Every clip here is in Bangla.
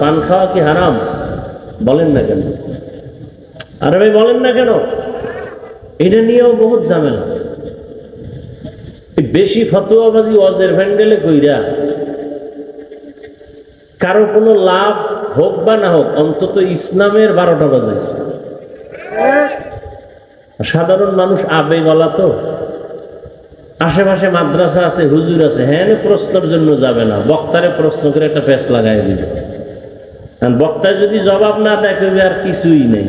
পান খাওয়া কি হারাম? বলেন না কেন? আরে ভাই বলেন না কেন? এটা নিয়েও বহুত ঝামেলা। বেশি ফতোয়াবাজি ওয়াজের ভ্যান্ডেলে কইরা কারো কোনো লাভ হোক বা না হোক, অন্তত ইসলামের 12টা বাজাইছে। সাধারণ মানুষ আবেগওয়ালা তো, আশেপাশে মাদ্রাসা আছে, হুজুর আছে, হ্যাঁ প্রশ্নের জন্য যাবে না, বক্তারে প্রশ্ন করে একটা প্যাঁচ লাগাই দিবে। কারণ বক্তা যদি জবাব না দেয় কইবে আর কিছুই নেই।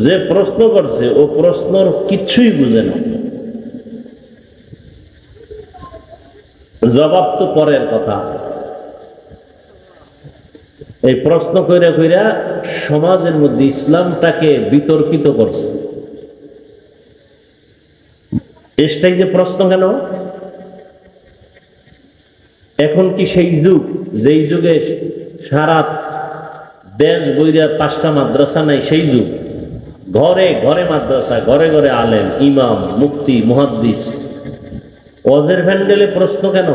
যে প্রশ্ন করছে ও প্রশ্নর কিচ্ছুই বুঝে না, জবাব তো পরের কথা। এই প্রশ্ন কইরা কইরা সমাজের মধ্যে ইসলামটাকে বিতর্কিত করছে। এটাই যে প্রশ্ন কেন? এখন কি সেই যুগ যেই যুগে সারা দেশ বইরা 5টা মাদ্রাসা নাই? সেই যুগ। ঘরে ঘরে মাদ্রাসা, ঘরে ঘরে আলেম, ইমাম, মুফতি, মুহাদ্দিস। ওয়াজের ভ্যান্ডেলে প্রশ্ন কেন?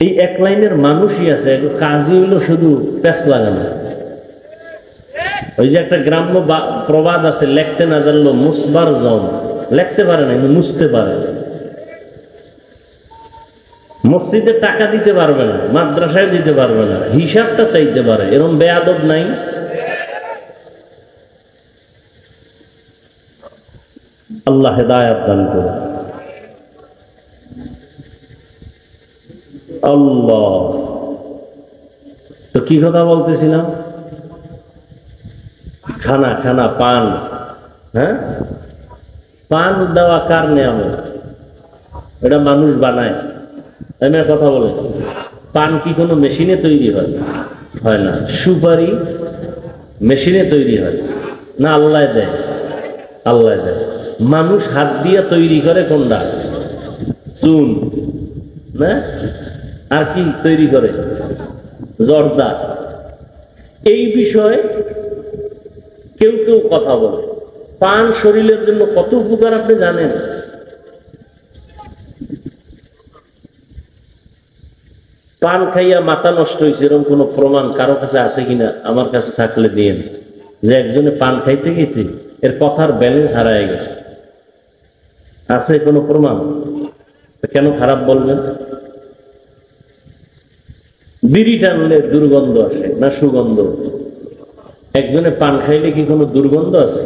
এই এক লাইনের মানুষই আছে, কাজই হইল শুধু প্যাঁচ লাগানো। ওই যে একটা গ্রাম্য প্রবাদ আছে, লেখতে না জানলো মুসবার জম। লেখতে পারে না, কিন্তু মুছতে পারে। মসজিদে টাকা দিতে পারবে না, মাদ্রাসায় দিতে পারবে না, হিসাবটা চাইতে পারে। এরকম বেয়াদব নাই? আল্লাহ হেদায়েত দান করুন। আল্লাহ, তো কি কথা বলতেছিলাম? খানা খানা পান, হ্যাঁ পান দেওয়া কার নিয়ামত? এটা মানুষ বানায়। আমি কথা বলে, পান কি কোনো মেশিনে তৈরি হয়? হয় না। সুপারি মেশিনে তৈরি হয় না? আল্লাহ দেয়, আল্লাহ দেয়। মানুষ হাত দিয়ে তৈরি করে কোনটা? চুন না? আর কি তৈরি করে? জর্দা। এই বিষয়ে কেউ কেউ কথা বলে। পান শরীরের জন্য কত উপকার আপনি জানেন? পান খাইয়া মাথা নষ্ট হয়েছে এরকম কোনো প্রমাণ কারো কাছে আছে কিনা? আমার কাছে থাকলে দিয়েন, যে একজনে পান খাইতে খাইতে এর কথার ব্যালেন্স হারায় গেছে। আছে কোনো প্রমাণ? কেন খারাপ বলবেন? বিড়ি টানলে দুর্গন্ধ আসে না সুগন্ধ? একজনে পান খাইলে কি কোনো দুর্গন্ধ আছে?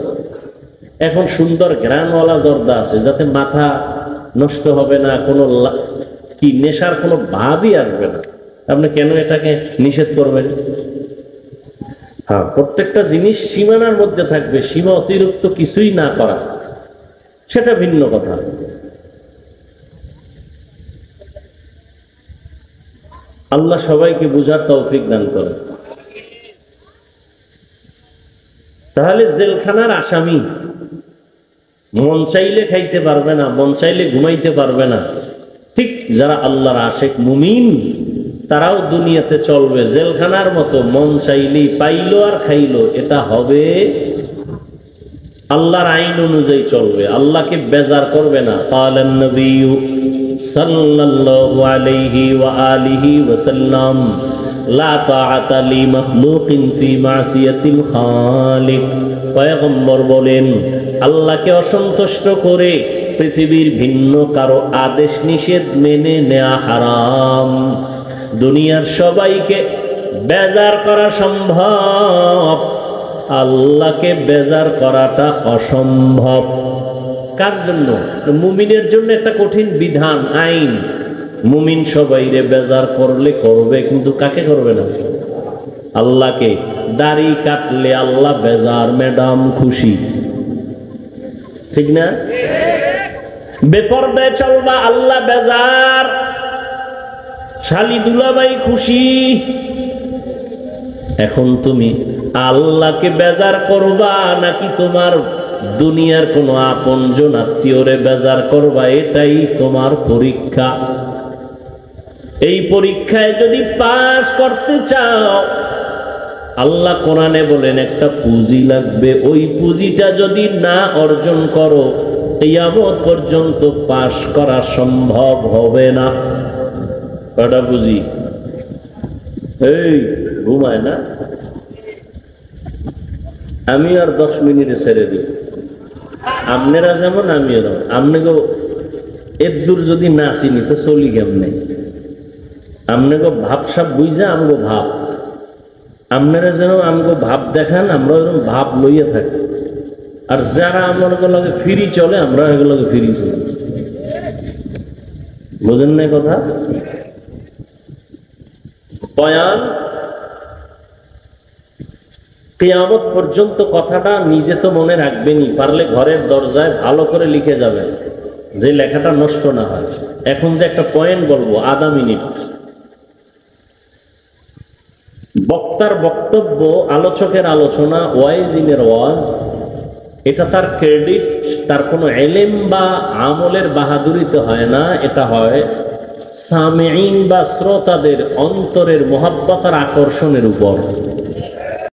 এখন সুন্দর ঘ্রাণওয়ালা জর্দা আছে, যাতে মাথা নষ্ট হবে না, কোনো কি নেশার কোনো ভাবই আসবে না। আপনি কেন এটাকে নিষেধ করবেন? হ্যাঁ, প্রত্যেকটা জিনিস সীমানার মধ্যে থাকবে, সীমা অতিরিক্ত কিছুই না করা, সেটা ভিন্ন কথা। আল্লাহ সবাইকে বুঝার তৌফিক দান করে। তাহলে জেলখানার আসামি মন চাইলে খাইতে পারবে না, মন চাইলে ঘুমাইতে পারবে না। ঠিক যারা আল্লাহর আশেক মুমিন, তারাও দুনিয়াতে চলবে জেলখানার মতো, মন চাইলেই পাইলো আর খাইলো। এটা হবে আল্লাহর আইন অনুযায়ী চলবে, আল্লাহকে বেজার করবে না। ক্বালান নবিয়্যু সাল্লাল্লাহু আলাইহি ওয়া আলিহি ওয়া সাল্লাম, লা তাআতা লি মাখলুকিন ফি মাসিয়াতিল খালিক। পয়গম্বর বলেন, আল্লাহকে অসন্তুষ্ট করে পৃথিবীর ভিন্ন কারো আদেশ নিষেধ মেনে নেওয়া হারাম। দুনিয়ার সবাইকে বেজার করা সম্ভব, আল্লাহকে বেজার করাটা অসম্ভব। কার জন্য? মুমিনের জন্য একটা কঠিন বিধান, আইন। মুমিন সবাইরে বেজার করলে করবে, কিন্তু কাকে করবে না? আল্লাহকে। দাড়ি কাটলে আল্লাহ বেজার, ম্যাডাম খুশি, ঠিক না? বেপরদায় চলবা, আল্লাহ বেজার, শালি দুলাভাই খুশি। এখন তুমি আল্লাহকে বেজার করবা নাকি তোমার দুনিয়ার কোনো আপনজন আত্মীয়রে বেজার করবা? এটাই তোমার পরীক্ষা। এই পরীক্ষায় যদি পাস করতে চাও, আল্লাহ কোরআনে বলেন একটা পুঁজি লাগবে। ওই পুঁজিটা যদি না অর্জন করো, কিয়ামত পর্যন্ত পাশ করা সম্ভব হবে না। কটা বুঝি? এই ঘুমায় না, আমি আর 10 মিনিটে ছেড়ে দিই। আপনারা যেমন আমিও যেমন। আপনাকে এর দূর যদি না চিনি তো চলি কেমনে? আপনাকে ভাবসাব বুঝা আমগো ভাব, আপনারা যেন আমগো ভাব দেখান, আমরা এরকম ভাব লইয়া থাকি। আর যারা আমার লগে ফিরি চলে, আমরা এগুলোকে ফিরি চলি। বুঝেন না কথা? বয়ান কিয়ামত পর্যন্ত কথাটা নিজে তো মনে রাখবেনই, পারলে ঘরের দরজায় ভালো করে লিখে যাবেন, যে লেখাটা নষ্ট না হয়। এখন যে একটা পয়েন্ট বলবো, আধা মিনিট। বক্তার বক্তব্য, আলোচকের আলোচনা, ওয়াইজিনের ওয়াজ, এটা তার ক্রেডিট, তার কোনো এলেম বা আমলের বাহাদুরিতে হয় না। এটা হয় সামিঈন বা শ্রোতাদের অন্তরের মোহাব্বত আর আকর্ষণের উপর।